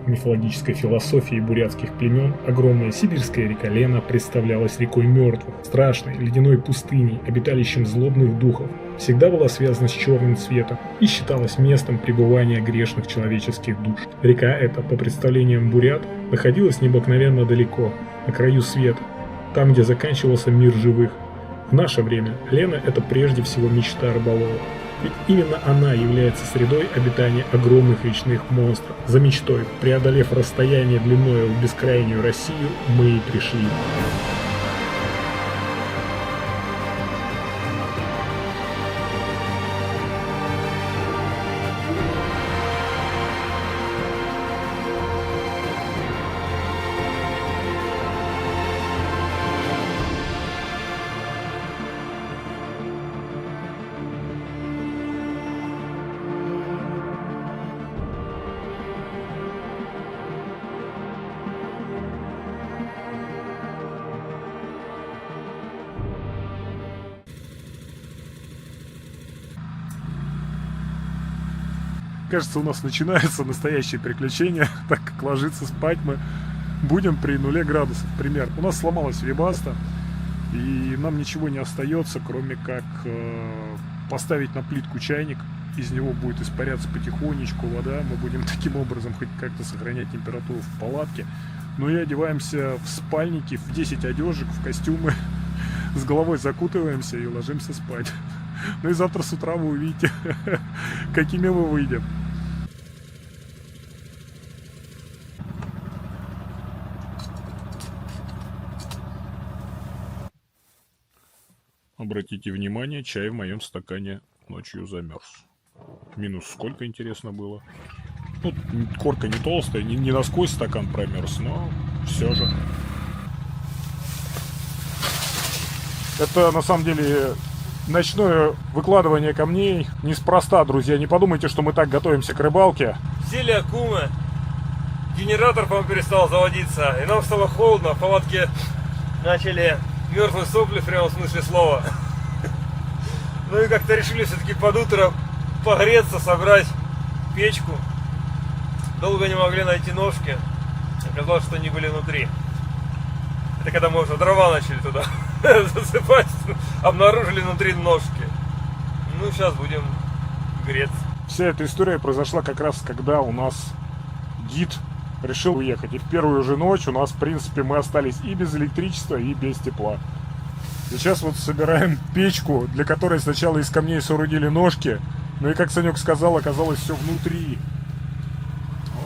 мифологической философии бурятских племен огромная сибирская река Лена представлялась рекой мертвых, страшной ледяной пустыней, обиталищем злобных духов, всегда была связана с черным цветом и считалась местом пребывания грешных человеческих душ. Река эта, по представлениям бурят, находилась необыкновенно далеко, на краю света, там, где заканчивался мир живых. В наше время Лена – это прежде всего мечта рыболова. Ведь именно она является средой обитания огромных речных монстров. За мечтой, преодолев расстояние длиною в бескрайнюю Россию, мы и пришли. Кажется, у нас начинается настоящее приключение, так как ложиться спать мы будем при 0 градусов примерно. У нас сломалась вебаста, и нам ничего не остается, кроме как поставить на плитку чайник. Из него будет испаряться потихонечку вода. Мы будем таким образом хоть как-то сохранять температуру в палатке. Ну и одеваемся в спальники, в 10 одежек, в костюмы. С головой закутываемся и ложимся спать. Ну и завтра с утра вы увидите, какими мы выйдем. Обратите внимание, чай в моем стакане ночью замерз. Минус сколько, интересно было. Ну, корка не толстая, не насквозь стакан промерз, но все же. Это на самом деле ночное выкладывание камней неспроста, друзья. Не подумайте, что мы так готовимся к рыбалке. Сели акумы, генератор, по-моему, перестал заводиться, и нам стало холодно, в палатке начали мерзнуть сопли в прямом смысле слова. Ну и как-то решили все-таки под утро погреться, собрать печку. Долго не могли найти ножки, оказалось, что они были внутри. Это когда мы уже дрова начали туда засыпать, обнаружили внутри ножки. Ну, сейчас будем греться. Вся эта история произошла как раз, когда у нас гид решил уехать. И в первую же ночь у нас, в принципе, мы остались и без электричества, и без тепла. Сейчас вот собираем печку, для которой сначала из камней соорудили ножки. Ну и, как Санек сказал, оказалось все внутри.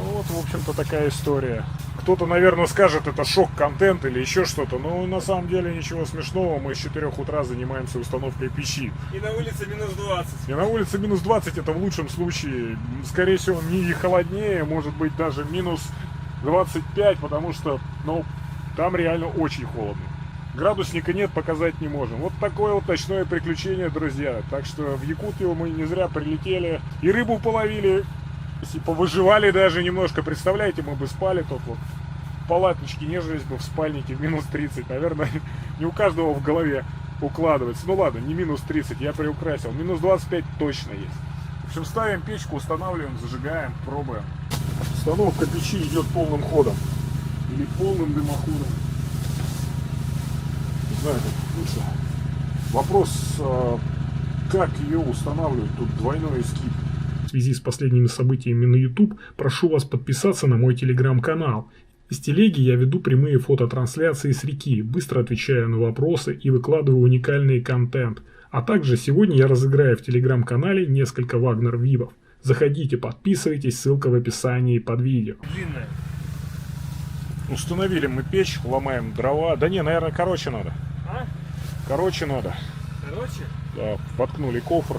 Вот, в общем-то, такая история. Кто-то, наверное, скажет, это шок-контент или еще что-то. Но на самом деле ничего смешного. Мы с 4 утра занимаемся установкой печи. И на улице минус 20. И на улице минус 20 это в лучшем случае. Скорее всего, не холоднее, может быть даже минус 25, потому что, ну, там реально очень холодно. Градусника нет, показать не можем. Вот такое вот ночное приключение, друзья. Так что в Якутию мы не зря прилетели. И рыбу половили, и повыживали даже немножко. Представляете, мы бы спали тут вот в палаточке, нежились бы в спальнике в минус 30. Наверное, не у каждого в голове укладывается. Ну ладно, не минус 30, я приукрасил. Минус 25 точно есть. В общем, ставим печку, устанавливаем, зажигаем, пробуем. Установка печи идет полным ходом. Или полным дымоходом. Не знаю, как лучше. Вопрос, как ее устанавливать, тут двойной эскип. В связи с последними событиями на YouTube прошу вас подписаться на мой телеграм-канал. Из телеги я веду прямые фототрансляции с реки, быстро отвечаю на вопросы и выкладываю уникальный контент. А также сегодня я разыграю в телеграм-канале несколько Вагнер-вивов. Заходите, подписывайтесь, ссылка в описании под видео. Длинная. Установили мы печь, ломаем дрова. Да не, наверное, короче надо. А? Короче надо. Короче? Да, воткнули кофр.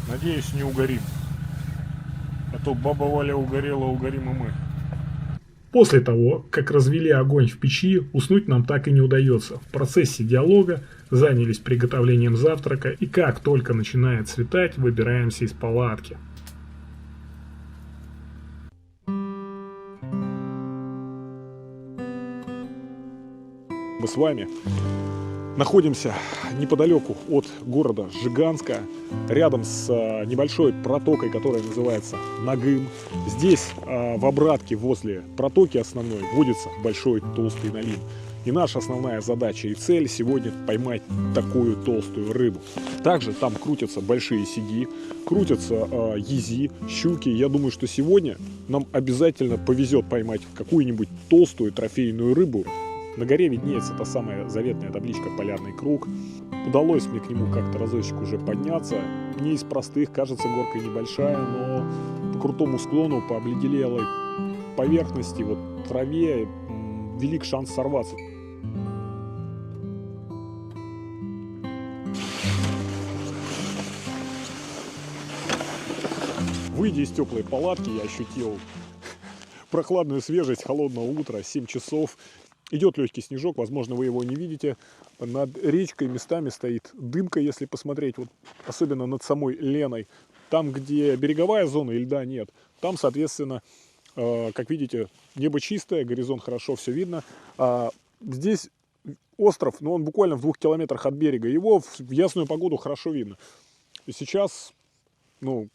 Надеюсь, не угорим. А то баба Валя угорела, угорим и мы. После того, как развели огонь в печи, уснуть нам так и не удается. В процессе диалога занялись приготовлением завтрака, и как только начинает светать, выбираемся из палатки. Мы с вами. Находимся неподалеку от города Жиганска, рядом с небольшой протокой, которая называется Нагым. Здесь в обратке возле протоки основной водится большой толстый налим. И наша основная задача и цель сегодня поймать такую толстую рыбу. Также там крутятся большие сиги, крутятся ези, щуки. Я думаю, что сегодня нам обязательно повезет поймать какую-нибудь толстую трофейную рыбу. На горе виднеется та самая заветная табличка «Полярный круг». Удалось мне к нему как-то разочек уже подняться. Не из простых, кажется, горка небольшая, но по крутому склону, по обледенелой поверхности, вот траве, велик шанс сорваться. Выйдя из теплой палатки, я ощутил прохладную свежесть холодного утра, 7 часов. Идет легкий снежок, возможно, вы его не видите. Над речкой местами стоит дымка, если посмотреть, вот, особенно над самой Леной. Там, где береговая зона и льда нет, там, соответственно, как видите, небо чистое, горизонт хорошо, все видно. Здесь остров, но он буквально в 2 километрах от берега. Его в ясную погоду хорошо видно. И сейчас, ну,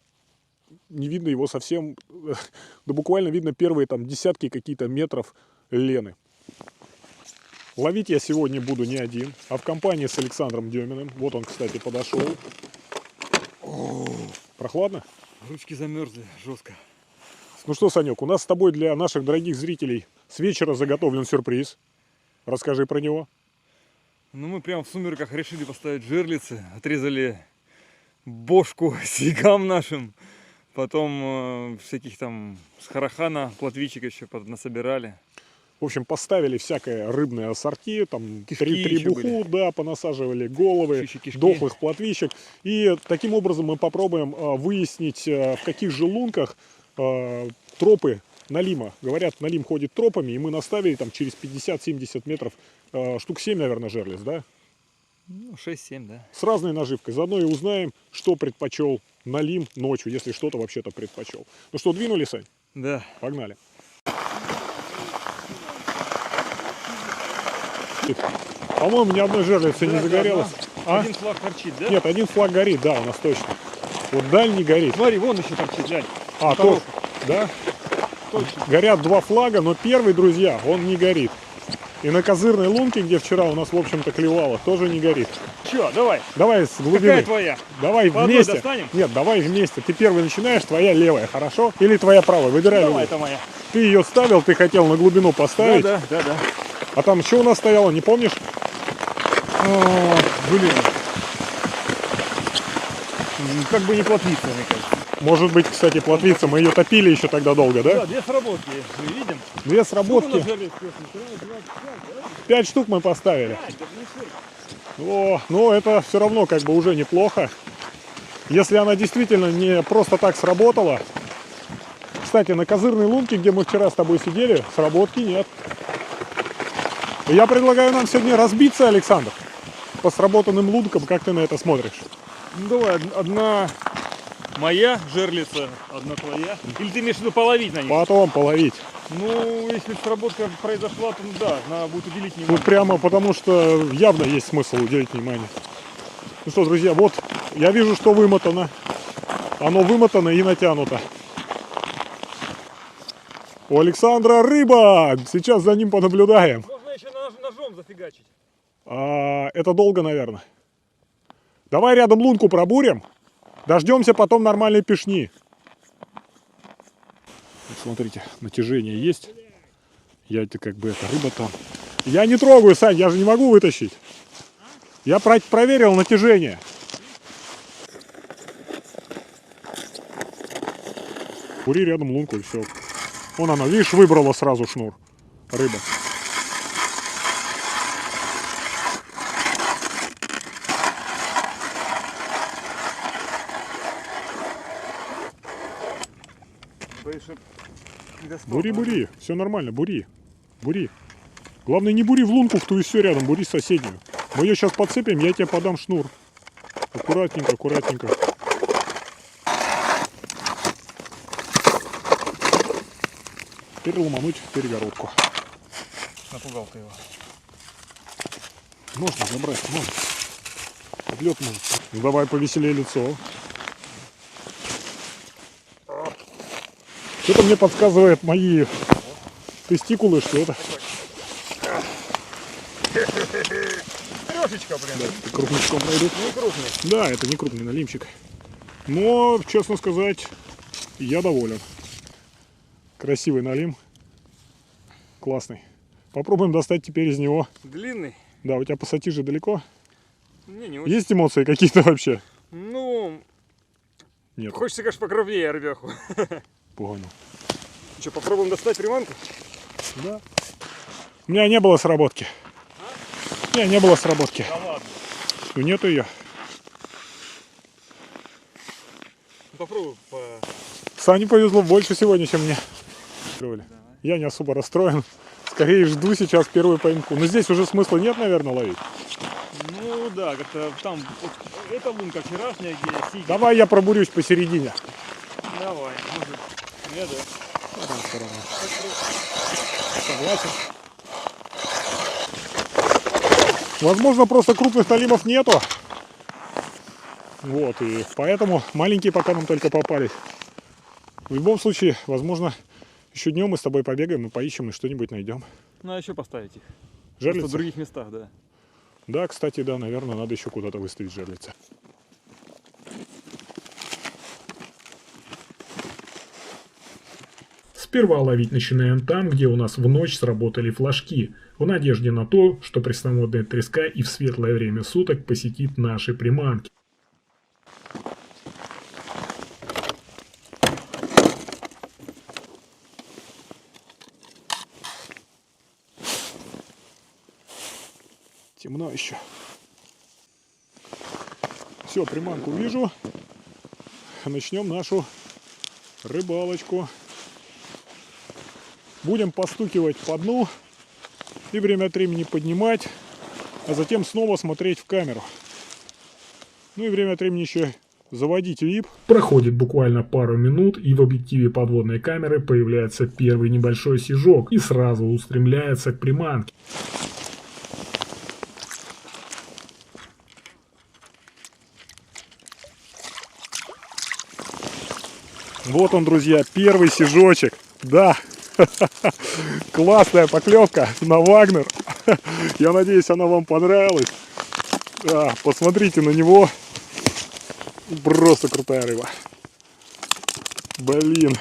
не видно его совсем, да буквально видно первые там десятки какие-то метров Лены. Ловить я сегодня буду не один, а в компании с Александром Деминым. Вот он, кстати, подошел. Прохладно? Ручки замерзли жестко. Ну что, Санек, у нас с тобой для наших дорогих зрителей с вечера заготовлен сюрприз. Расскажи про него. Ну, мы прям в сумерках решили поставить жерлицы. Отрезали бошку сигам нашим. Потом всяких там с харахана, плотвичек еще насобирали. В общем, поставили всякое рыбное ассорти, там Кишки требуху, да, понасаживали головы, дохлых плотвичек. И таким образом мы попробуем выяснить, в каких же лунках тропы налима. Говорят, налим ходит тропами, и мы наставили там через 50-70 метров, штук 7, наверное, жерлиц, да? Ну, 6-7, да. С разной наживкой. Заодно и узнаем, что предпочел налим ночью, если что-то вообще-то предпочел. Ну что, двинули, Сань? Да. Погнали. По-моему, ни одной жерлицы не загорелось. Один флаг торчит, да? Нет, один флаг горит, да, у нас точно. Вот дальний горит. Смотри, вон еще торчит, глянь. Тоже, да? Точно. Горят 2 флага, но первый, друзья, он не горит. И на козырной лунке, где вчера у нас, в общем-то, клевало, тоже не горит. Че, давай. Давай с глубины. Какая твоя? Давай По вместе. одной достанем? Нет, давай вместе. Ты первый начинаешь, твоя левая, хорошо? Или твоя правая, выбирай. Давай, это моя. Ты ее ставил, ты хотел на глубину поставить. Да. А там что у нас стояло, не помнишь? Блин. Как бы не плотвица, мне кажется. Может быть, кстати, плотвица. Мы ее топили еще тогда долго, да? Да, 2 сработки, мы видим. 2 сработки. 5 штук мы поставили. О, но это все равно как бы уже неплохо. Если она действительно не просто так сработала. Кстати, на козырной лунке, где мы вчера с тобой сидели, сработки нет. Я предлагаю нам сегодня разбиться, Александр, по сработанным лункам. Как ты на это смотришь? Ну давай, одна моя жерлица, одна твоя. Или ты имеешь в виду половить на них? Потом половить. Ну, если сработка произошла, то да, надо будет уделить внимание. Тут прямо потому, что явно есть смысл уделить внимание. Ну что, друзья, вот я вижу, что вымотано. Оно вымотано и натянуто. У Александра рыба! Сейчас за ним понаблюдаем. Можно еще ножом зафигачить. Это долго, наверное. Давай рядом лунку пробурим. Дождемся потом нормальной пешни. Вот смотрите, натяжение есть. Я-то как бы это рыба там. Я не трогаю, Сань, я же не могу вытащить. Я проверил натяжение. Бури рядом лунку и все. Вон она, видишь, выбрала сразу шнур. Рыба. Бури, все нормально, бури. Главное, не бури в лунку, в ту и все рядом, бури соседнюю. Мы ее сейчас подцепим, я тебе подам шнур. Аккуратненько. Теперь ломануть перегородку. Напугал ты его. Можно забрать, можно. Подлет может. Ну, давай повеселее лицо. Что-то мне подсказывает мои тестикулы, что это. Трешечка, блин. Да, это крупничком найдут. Не крупный. Да, это не крупный налимчик. Но, честно сказать, я доволен. Красивый налим. Классный. Попробуем достать теперь из него. Длинный? Да, у тебя пассатижи далеко? Мне не очень. Есть эмоции какие-то вообще? Ну, Нет. хочется, конечно, покровнее рыбеху. Понял. Что, попробуем достать приманку? Да. У меня не было сработки. У меня не было сработки. Да ладно. Ну, нету ее. Попробуй по... Сане повезло больше сегодня, чем мне. Я не особо расстроен. Скорее жду сейчас первую поимку. Но здесь уже смысла нет, наверное, ловить. Ну да, как-то там... Вот, это лунка вчерашняя, где сиги. Давай я пробурюсь посередине. Давай, может. Я да. Согласен. Возможно, просто крупных налимов нету. Вот, и поэтому маленькие пока нам только попались. В любом случае, возможно, еще днем мы с тобой побегаем и поищем и что-нибудь найдем. Ну, а еще поставить их. Жерлица? В других местах, да. Да, кстати, да, наверное, надо еще куда-то выставить жерлица. Сперва ловить начинаем там, где у нас в ночь сработали флажки, в надежде на то, что пресноводная треска и в светлое время суток посетит наши приманки. Темно еще. Все, приманку вижу. Начнем нашу рыбалочку. Будем постукивать по дну и время от времени поднимать, а затем снова смотреть в камеру. Ну и время от времени еще заводить вип. Проходит буквально пару минут, и в объективе подводной камеры появляется первый небольшой сижок и сразу устремляется к приманке. Вот он, друзья, первый сижочек. Да, классная поклевка на Вагнер. Я надеюсь, она вам понравилась. Да, посмотрите на него. Просто крутая рыба. Блин.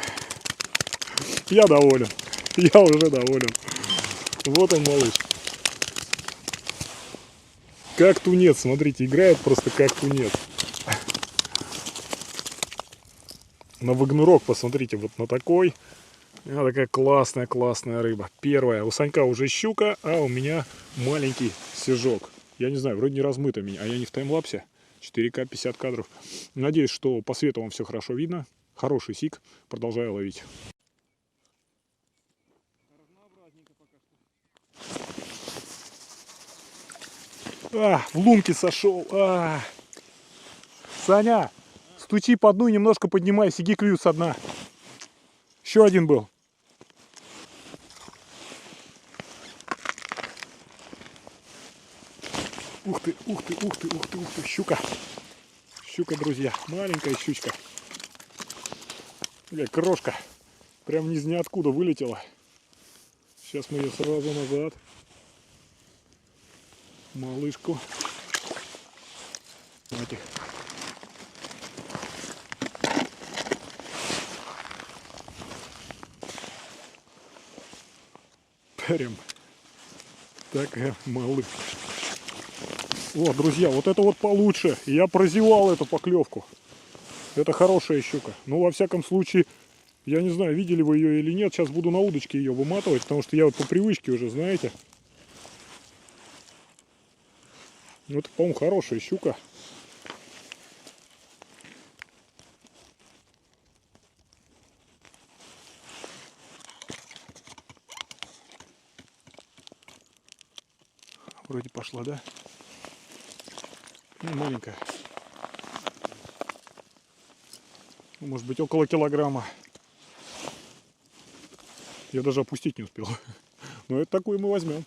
Я доволен. Я уже доволен. Вот он, малыш. Как тунец, смотрите, играет просто как тунец. На вагнурок, посмотрите, вот на такой. Такая классная рыба. Первая. У Санька уже щука, а у меня маленький сижок. Я не знаю, вроде не размыто меня, а я не в таймлапсе. 4К 50 кадров. Надеюсь, что по свету вам все хорошо видно. Хороший сик. Продолжаю ловить. В лунки сошел. Саня, стучи по дну и немножко поднимай. Сиги клюют со дна. Еще один был. Ух ты, ух ты, ух ты, ух ты, ух ты. Щука. Щука, друзья. Маленькая щучка. Крошка. Прям из ниоткуда вылетела. Сейчас мы ее сразу назад. Малышку. Этих. Прям такая малышка. О, друзья, вот это вот получше. Я прозевал эту поклевку. Это хорошая щука. Ну, во всяком случае, я не знаю, видели вы ее или нет. Сейчас буду на удочке ее выматывать, потому что я вот по привычке уже, знаете. Ну, это, по-моему, хорошая щука. Вроде пошла, да? Ну, маленькая. Может быть, около килограмма. Я даже опустить не успел. Но это такую мы возьмем.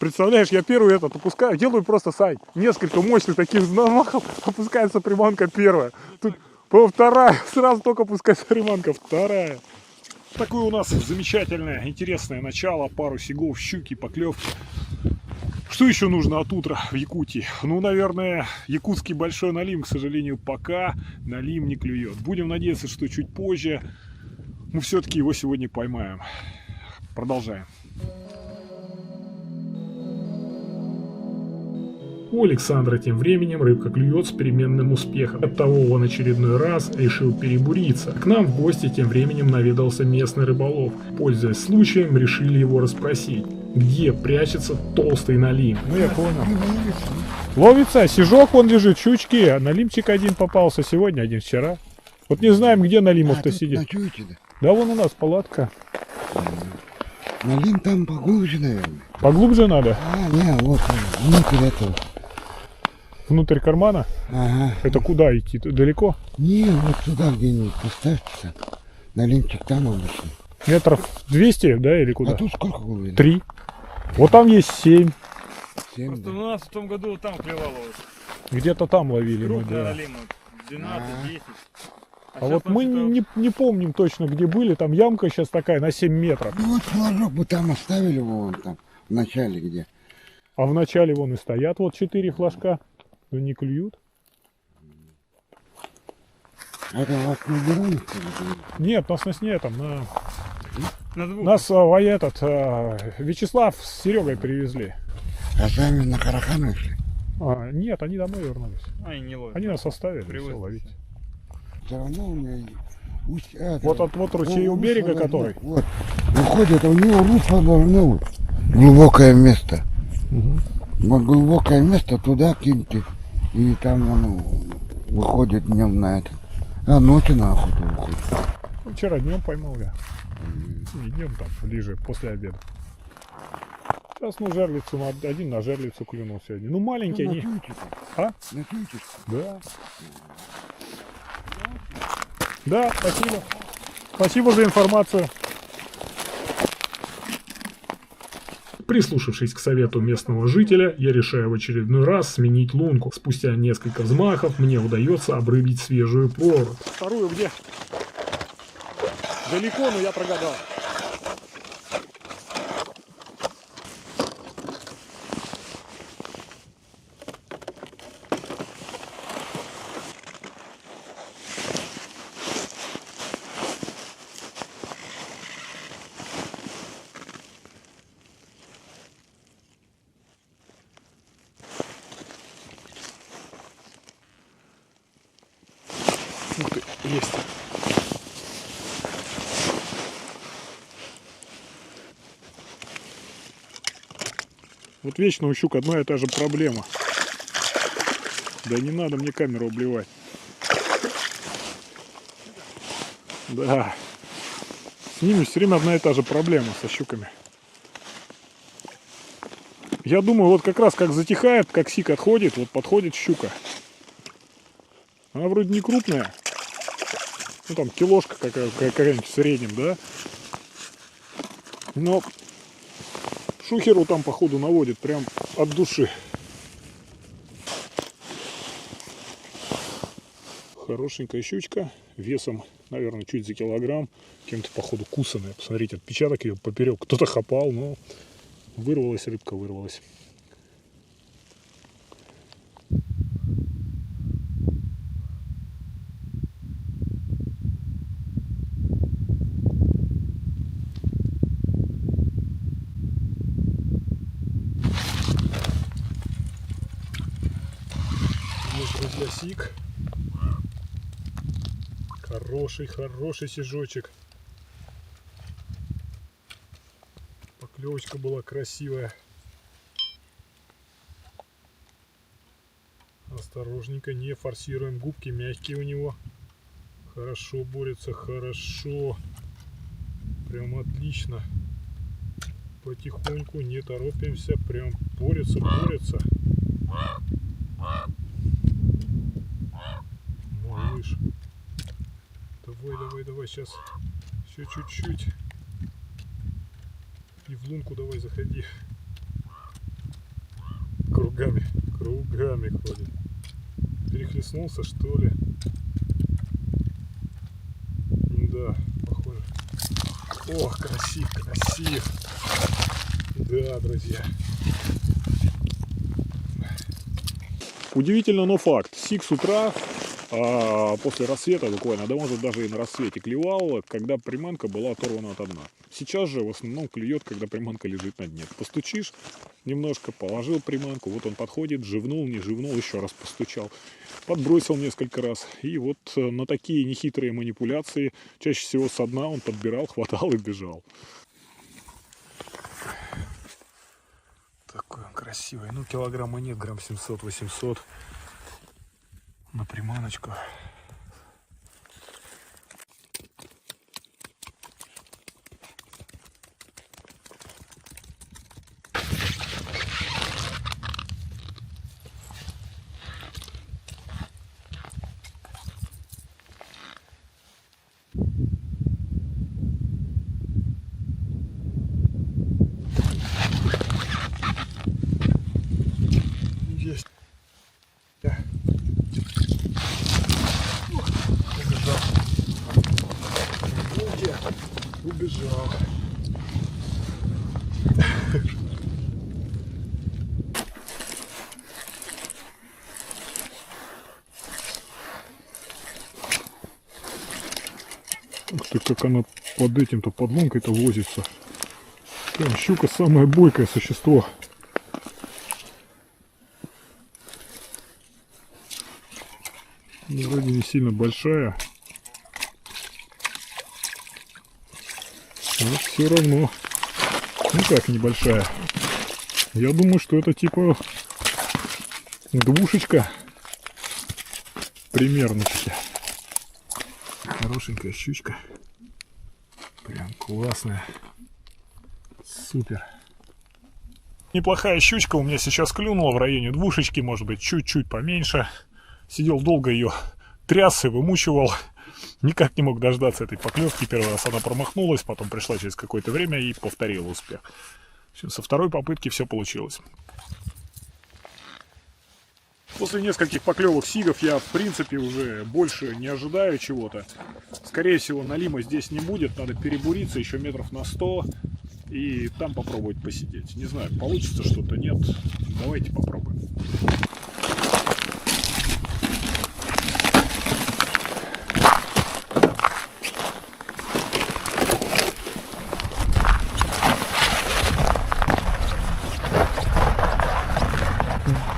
Представляешь, я первый этот опускаю, делаю просто сайт. Несколько мощных таких взмахов, опускается приманка первая. Тут вторая, сразу только опускается приманка вторая. Такое у нас замечательное, интересное начало. Пару сигов, щуки, поклевки. Что еще нужно от утра в Якутии? Ну, наверное, якутский большой налим, к сожалению, пока налим не клюет. Будем надеяться, что чуть позже мы все-таки его сегодня поймаем. Продолжаем. У Александра тем временем рыбка клюет с переменным успехом. Оттого он очередной раз решил перебуриться. К нам в гости тем временем наведался местный рыболов. Пользуясь случаем, решили его расспросить, где прячется толстый налим. Ну, я понял. Ловится, сижок вон лежит, щучки, а налимчик один попался сегодня, один вчера. Вот не знаем, где налимов-то сидит. Ночуете, да? Да, вон у нас палатка. Налим там поглубже, наверное. Поглубже надо? А, не, вот внутрь этого. Внутрь кармана? Ага. Это куда идти? Далеко? Не, вот туда где-нибудь поставьте. Налимчик там обычно. Метров 200, да, или куда? А тут сколько глубина? 3. Вот там есть 7. 7, Просто да. у нас в том году там клевало. Где-то там ловили мы, Крупная да. налима. 12-10. А вот мы не помним точно, где были. Там ямка сейчас такая на 7 метров. Ну вот флажок бы там оставили вон там, в начале где. А в начале вон и стоят вот 4 флажка. Но не клюют. Это у вас не берут? Нет, нас на сне там. На двух. Нас Вячеслав с Серегой привезли. А сами на караханы шли. Нет, они домой вернулись. Они не ловят. Они нас оставили, Привозят. всё, ловить. Все равно у меня Вот ручей у берега, русло который. должно- Вот. Выходит, у него русло должно быть. Глубокое место. Вот глубокое место, туда киньте. И там оно выходит днем на это. А ночью на охоту выходит. Вчера днем поймал я. И днем там, ближе, после обеда. Сейчас жерлицу, один на жерлицу клюнул сегодня. Ну маленький они. А? Да. Да, спасибо. Спасибо за информацию. Прислушавшись к совету местного жителя, я решаю в очередной раз сменить лунку. Спустя несколько взмахов мне удается обрыбить свежую прорубь. Вторую где? Далеко, но я прогадал. Ух ты, есть. Вот вечно у щук одна и та же проблема. Да не надо мне камеру обливать. Да. С ними все время одна и та же проблема со щуками. Я думаю, вот как раз как затихает, как сик отходит, вот подходит щука. Она вроде не крупная. Ну там килошка какая-нибудь в среднем, да? Но шухеру там походу наводит прям от души. Хорошенькая щучка, весом, наверное, чуть за килограмм. Кем-то походу кусаная. Посмотрите, отпечаток ее поперек. Кто-то хапал, но вырвалась рыбка, вырвалась. Есть, друзья, сик. Хороший сижочек. Поклевочка была красивая. Осторожненько, не форсируем. Губки мягкие у него. Хорошо борется, хорошо. Прям отлично. Потихоньку, не торопимся. Прям борется. Малыш. Давай, сейчас. Еще чуть-чуть. И в лунку давай заходи. кругами ходит. Перехлестнулся, что ли? Да, похоже. Ох, красив. Да, друзья. Удивительно, но факт. Сик с утра, после рассвета буквально, да может даже и на рассвете клевал, когда приманка была оторвана от дна. Сейчас же в основном клюет, когда приманка лежит на дне. Постучишь немножко, положил приманку, вот он подходит, живнул, не живнул, еще раз постучал, подбросил несколько раз. И вот на такие нехитрые манипуляции, чаще всего со дна он подбирал, хватал и бежал. Такой он красивый. Ну, килограмма нет, грамм 700-800 на приманочку. Есть. Убежал. Ух ты, как она под этим-то, под лункой-то возится. Прям щука самое бойкое существо. Вроде не сильно большая. Но все равно. Ну как небольшая. Я думаю, что это типа двушечка. Примерно таки. Хорошенькая щучка. Прям классная. Супер. Неплохая щучка у меня сейчас клюнула в районе двушечки, может быть чуть-чуть поменьше. Сидел долго, ее тряс и вымучивал. Никак не мог дождаться этой поклевки. Первый раз она промахнулась, потом пришла через какое-то время и повторила успех. Со второй попытки все получилось. После нескольких поклевок сигов я, в принципе, уже больше не ожидаю чего-то. Скорее всего, налима здесь не будет. Надо перебуриться еще метров на 100 и там попробовать посидеть. Не знаю, получится что-то, нет. Давайте попробуем.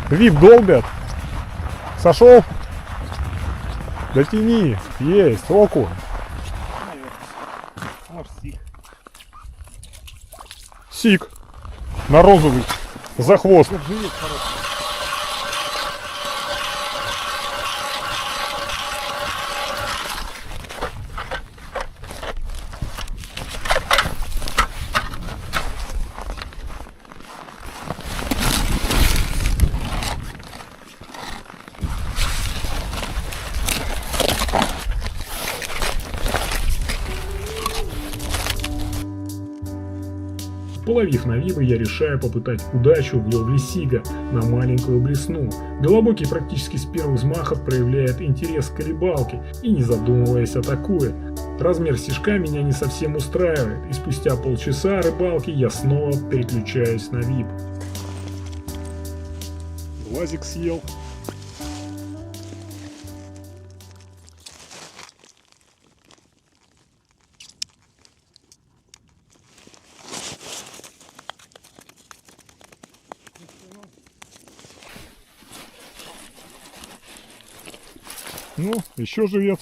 Вип долбят. Сошел? Дотяни. Есть. Окунь. Сик. На розовый. За хвост. Половив на вибы, я решаю попытать удачу в ловле сига на маленькую блесну. Белобокий практически с первых взмахов проявляет интерес к рыбалке и, не задумываясь, атакует. Размер сижка меня не совсем устраивает, и спустя полчаса рыбалки я снова переключаюсь на виб. Глазик съел. Ну, еще живец.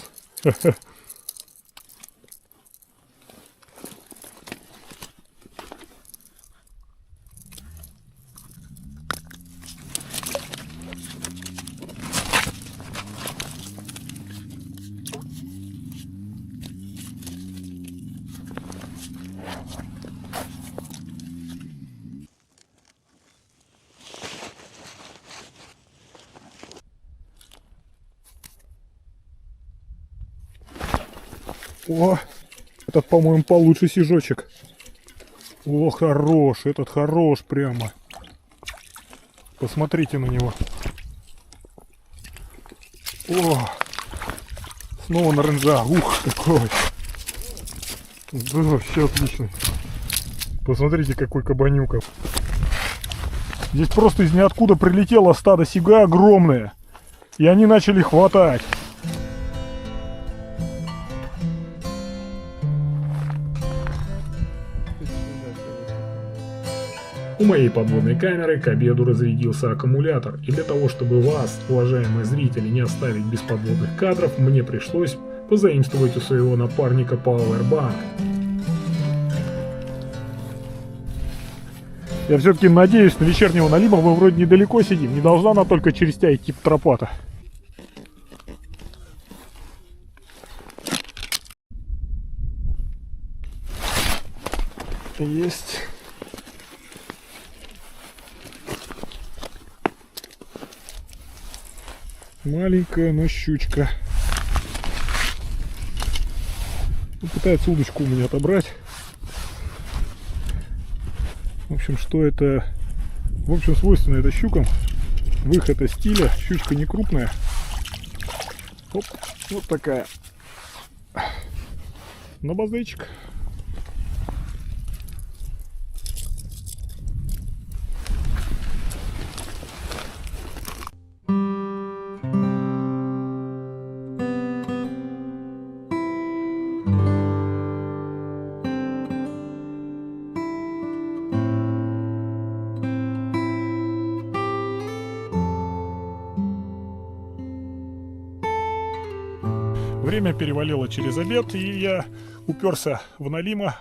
О, этот, по-моему, получше сижочек. О, хорош, этот хорош прямо. Посмотрите на него. О, снова на ренжа. Ух, какой. Да, вообще отлично. Посмотрите, какой кабанюка. Здесь просто из ниоткуда прилетело стадо сига огромное. И они начали хватать. У моей подводной камеры к обеду разрядился аккумулятор, и для того, чтобы вас, уважаемые зрители, не оставить без подводных кадров, мне пришлось позаимствовать у своего напарника Powerbank. Я все-таки надеюсь, на вечернего налима мы вроде недалеко сидим. Не должна она только через тебя идти тропата. Есть. Маленькая, но щучка. Пытается удочку у меня отобрать. В общем, что это? В общем, свойственно это щукам. Выход из стиля. Щучка не крупная. Оп, вот такая. На базычек. Время перевалило через обед, и я уперся в налима.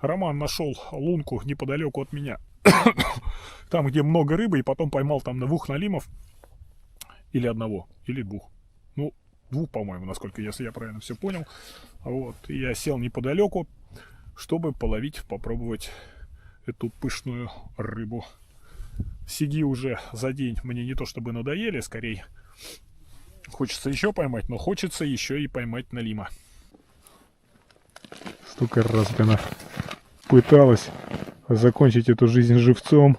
Роман нашел лунку неподалеку от меня. Там, где много рыбы, и потом поймал там 2 налимов. Или 1, или 2. Ну, 2, по-моему, насколько, если я правильно все понял. Вот, и я сел неподалеку, чтобы половить, попробовать эту пышную рыбу. Сиги уже за день мне не то чтобы надоели, скорее хочется еще поймать, но хочется еще и поймать налима. Столько раз она пыталась закончить эту жизнь живцом.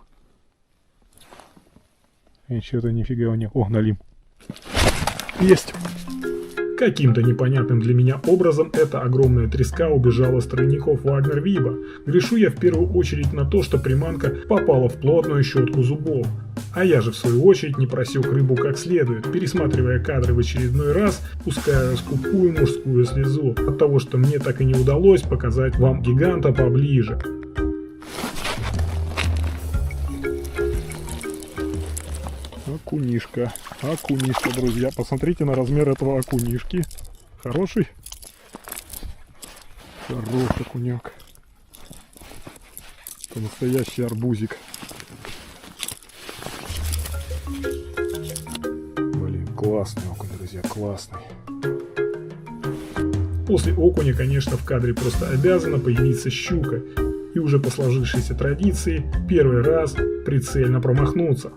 И что-то нифига у нее. О, налим. Есть. Каким-то непонятным для меня образом эта огромная треска убежала с тройников Вагнер-Виба. Грешу я в первую очередь на то, что приманка попала в плотную щетку зубов. А я же в свою очередь не просек рыбу как следует, пересматривая кадры в очередной раз, пуская скупую мужскую слезу от того, что мне так и не удалось показать вам гиганта поближе. Окунишка. Окунишка, друзья. Посмотрите на размер этого окунишки. Хороший? Хороший окуняк. Это настоящий арбузик. Блин, классный окунь, друзья, классный. После окуня, конечно, в кадре просто обязана появиться щука. И уже по сложившейся традиции, первый раз прицельно промахнуться.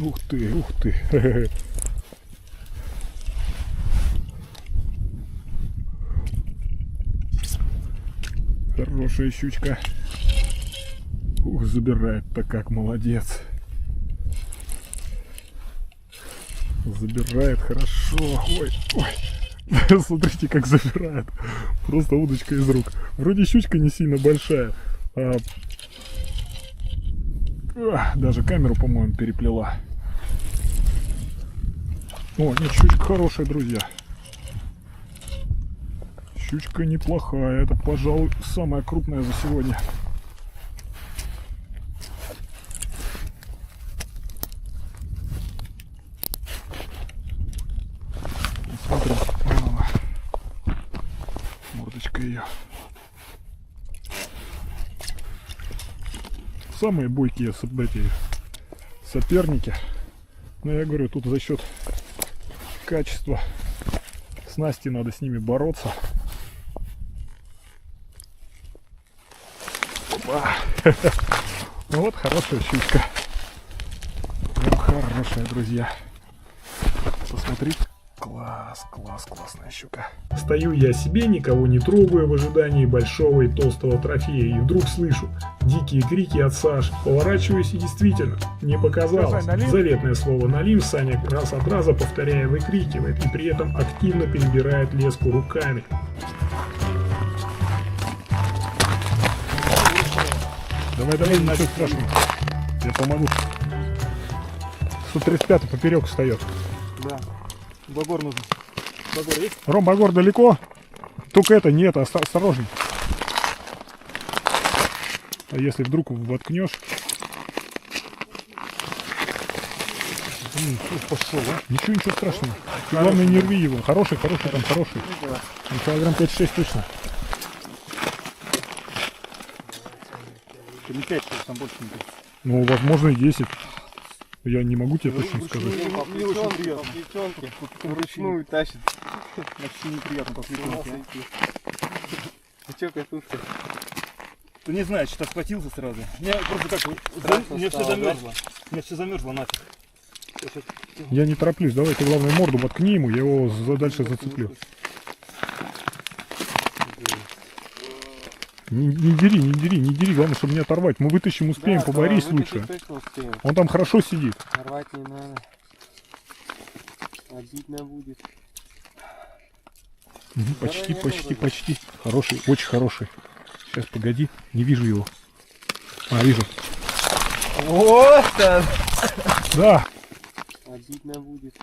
Ух ты, ух ты. Хорошая щучка. Ух, забирает-то как, молодец. Забирает хорошо. Ой, ой. Смотрите, как забирает. Просто удочка из рук. Вроде щучка не сильно большая. Даже камеру, по-моему, переплела. О, нет, щучка хорошая, друзья. Щучка неплохая. Это, пожалуй, самая крупная за сегодня. Смотрим. Мордочка ее. Самые бойкие соперники. Но я говорю, тут за счет качества снасти надо с ними бороться. Вот хорошая щучка. Прям хорошая, друзья. Посмотри. Класс, классная щука. Стою я себе, никого не трогаю в ожидании большого и толстого трофея. И вдруг слышу дикие крики от Саши. Поворачиваюсь и действительно, не показалось. Заветное слово «налим» Саня раз от раза повторяя выкрикивает и при этом активно перебирает леску руками. Давай, ничего страшного. Я помогу. 135 поперек встает. Да. Багор нужен. Багор есть? Ром, багор далеко? Только это нет, осторожней. А если вдруг воткнешь? Пошел, а? Ничего страшного. Ты, главное, не рви его. Хороший, там хороший. Он килограмм 5-6 точно. Не 5, там больше не 5. Ну, возможно, и 10. Я не могу тебе точно сказать. Мне очень приятно. Вручную тащит. Вообще неприятно по плетенке. А чё, катушка? Ты не знаю, что-то схватился сразу. Мне просто как, мне все замерзло. Мне все замерзло нафиг. Я не тороплюсь, давай ты, главное, морду воткни ему, я его дальше зацеплю. Не дери, главное, чтобы не оторвать. Мы вытащим, успеем, да, поборись лучше. Он там хорошо сидит. Рвать не надо. Обидно будет. Почти. Хороший, очень хороший. Сейчас, погоди, не вижу его. А, вижу. Вот он! Да. Обидно будет.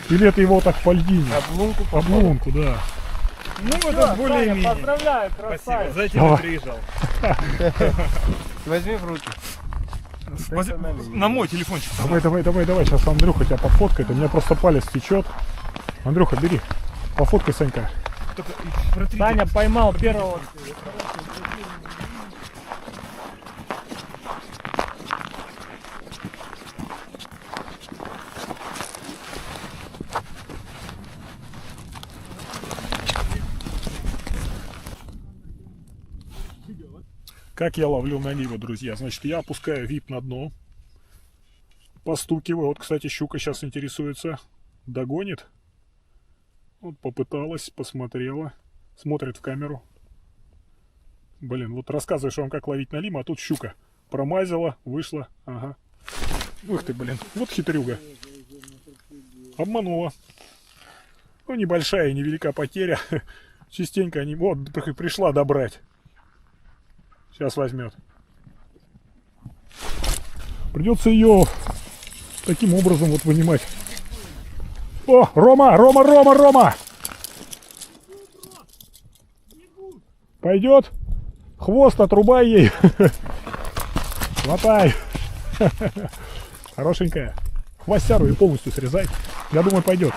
Или это его так по льдине? Облунку, да. Ну, это более-менее. Поздравляю, красавец. За этим я приезжал. Возьми в руки. На мой телефончик. Давай, сейчас Андрюха тебя пофоткает, у меня просто палец течет. Андрюха, бери, пофоткай Санька. Саня поймал первого. Как я ловлю налива, друзья? Значит, я опускаю вип на дно, постукиваю. Вот, кстати, щука сейчас интересуется, догонит. Вот попыталась, посмотрела, смотрит в камеру. Блин, вот рассказываешь вам, как ловить налим, а тут щука промазала, вышла, ага. Ух ты, блин, вот хитрюга. Обманула. Ну, небольшая и невелика потеря. Частенько они... Вот, пришла добрать. Сейчас возьмет. Придется ее таким образом вот вынимать. О, Рома! Пойдет? Хвост отрубай ей. Хватай. Хорошенькая. Хвостяру и полностью срезай. Я думаю, пойдет.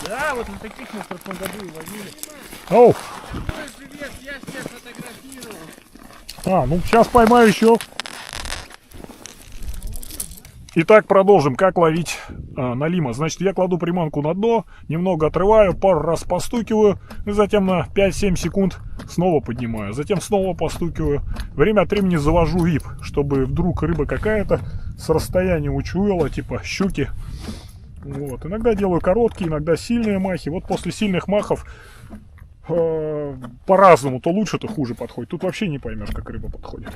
Да, вот на таких мы в прошлом году и ловили. Оу. Привет, я тебя фотографировал. А, ну сейчас поймаю еще. Итак, продолжим. Как ловить налима. Значит, я кладу приманку на дно, немного отрываю, пару раз постукиваю, и затем на 5-7 секунд снова поднимаю. Затем снова постукиваю. Время от времени завожу вип, чтобы вдруг рыба какая-то с расстояния учуяла, типа щуки. Вот. Иногда делаю короткие, иногда сильные махи. Вот после сильных махов по-разному, то лучше, то хуже подходит. Тут вообще не поймешь, как рыба подходит.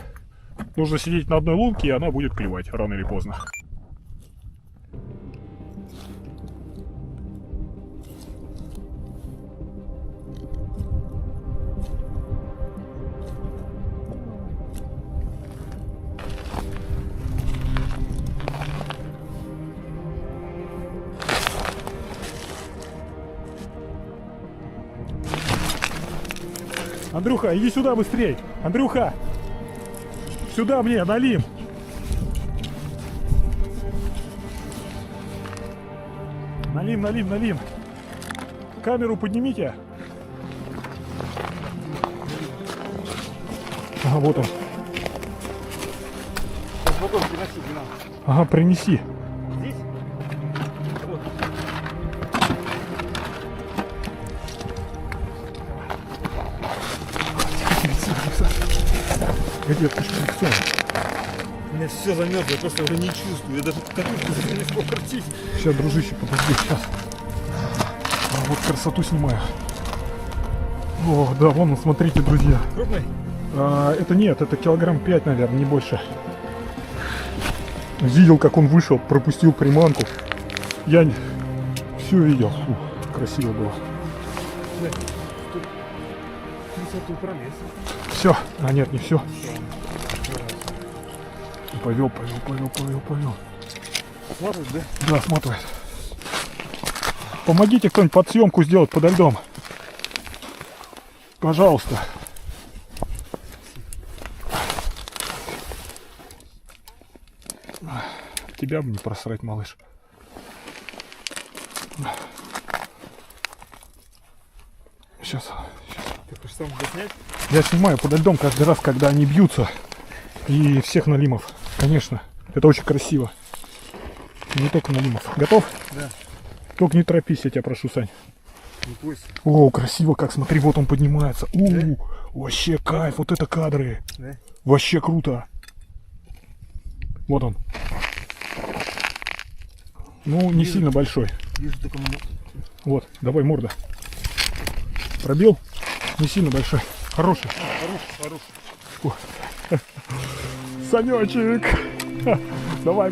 Нужно сидеть на одной лунке, и она будет клевать рано или поздно. Андрюха, иди сюда быстрей! Андрюха! Сюда мне, налим! Налим! Камеру поднимите! Ага, вот он. Ага, принеси. Здесь? Вот. Где-то шприцом. У меня все замерзло, я просто уже не чувствую. Я даже катушку уже не смог крутить. Сейчас, дружище, подожди, сейчас. Вот красоту снимаю. О, да, вон, смотрите, друзья. Крупный? Это нет, это килограмм 5, наверное, не больше. Видел, как он вышел, пропустил приманку. Я все видел. Фу, красиво было. Высоту пролез. Все. А нет, не все. Повел. Смотрит, да? Да, смотрит. Помогите кто-нибудь подсъемку сделать подо льдом. Пожалуйста. Тебя бы не просрать, малыш. Сейчас. Ты хочешь сам снять? Я снимаю подо льдом каждый раз, когда они бьются. И всех налимов. Конечно. Это очень красиво. Не только налимов. Готов? Да. Только не торопись, я тебя прошу, Сань. Не бойся. О, красиво как, смотри, вот он поднимается. Вообще кайф, вот это кадры. Да? Вообще круто. Вот он. Ну, не сильно большой. Вижу только... Вот, давай морда. Пробил? Не сильно большой. Хороший. Хороший. Санечек! Давай.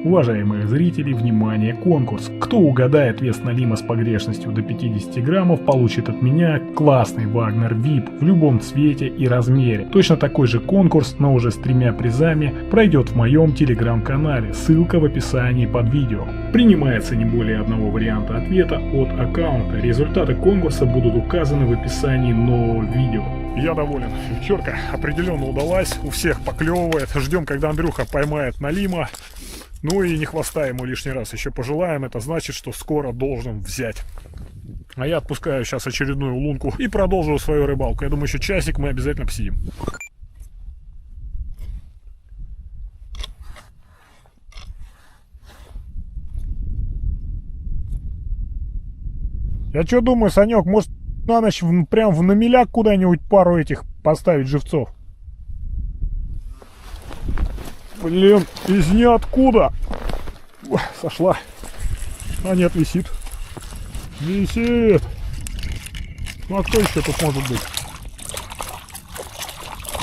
Уважаемые зрители, внимание, конкурс. Кто угадает вес налима с погрешностью до 50 граммов, получит от меня классный Вагнер VIP в любом цвете и размере. Точно такой же конкурс, но уже с 3 призами, пройдет в моем телеграм-канале. Ссылка в описании под видео. Принимается не более одного варианта ответа от аккаунта. Результаты конкурса будут указаны в описании нового видео. Я доволен. Вечерка определенно удалась. У всех поклевывает. Ждем, когда Андрюха поймает налима. Ну и не хвоста ему лишний раз еще пожелаем. Это значит, что скоро должен взять. А я отпускаю сейчас очередную лунку и продолжу свою рыбалку. Я думаю, еще часик мы обязательно посидим. Я что думаю, Санек, может на ночь прям в намеляк куда-нибудь пару этих поставить живцов? Блин, из ниоткуда. Ой, сошла. А нет, висит. Висит. Ну а кто еще тут может быть?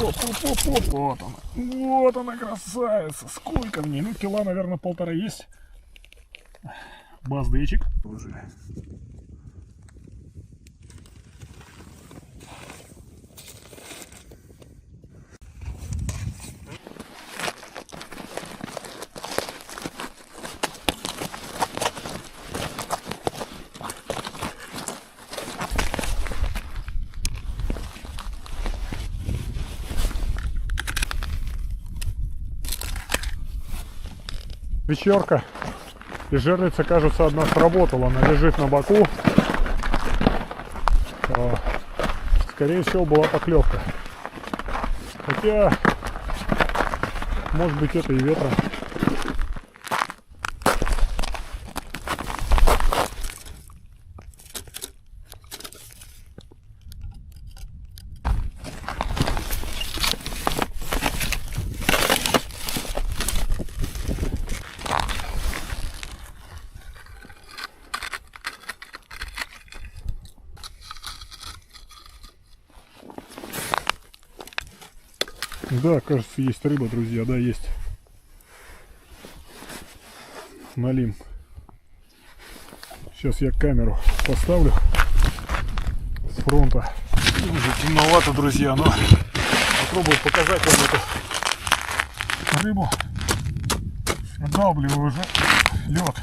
Оп. Вот она. Вот она, красавица. Сколько в ней? Ну, кила, наверное, 1,5 есть. Баздычек. Вечерка. И жерлица, кажется, одна сработала. Она лежит на боку. Скорее всего, была поклевка. Хотя, может быть, это и ветром. Да, кажется, есть рыба, друзья, да, есть. Налим. Сейчас я камеру поставлю с фронта. Уже темновато, друзья, но попробую показать вам эту рыбу. Надавливаю уже лед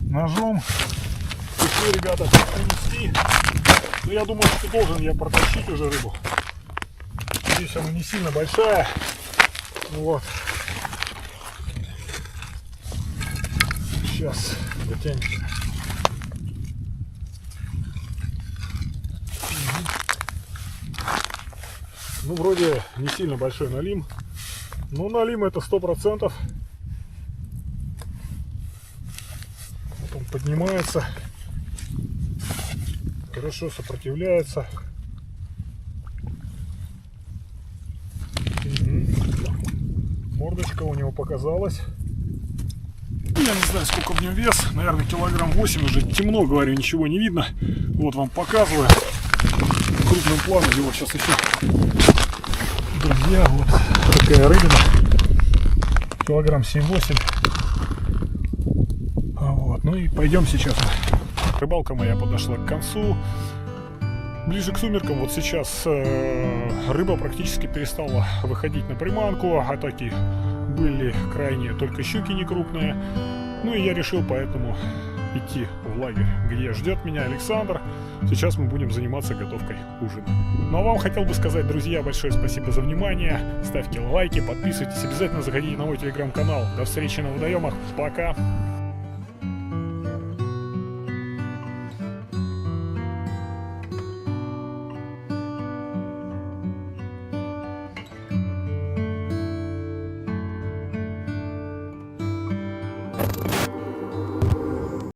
ножом. Пришли, ребята, принести. Но я думаю, что должен я протащить уже рыбу. Здесь она не сильно большая. Вот. Сейчас дотянется. Ну, вроде не сильно большой налим. Но налим это 100%. Вот он поднимается. Хорошо сопротивляется. Мордочка у него показалась. Я не знаю, сколько в нем вес. Наверное, килограмм 8. Уже темно, говорю, ничего не видно. Вот вам показываю. Крупным планом его сейчас еще. Друзья, вот такая рыбина. Килограмм 7-8. Вот. Ну и пойдем сейчас. Рыбалка моя подошла к концу. Ближе к сумеркам, вот сейчас рыба практически перестала выходить на приманку. Атаки были крайние, только щуки не крупные. Ну и я решил поэтому идти в лагерь, где ждет меня Александр. Сейчас мы будем заниматься готовкой ужина. Ну а вам хотел бы сказать, друзья, большое спасибо за внимание. Ставьте лайки, подписывайтесь, обязательно заходите на мой телеграм-канал. До встречи на водоемах. Пока!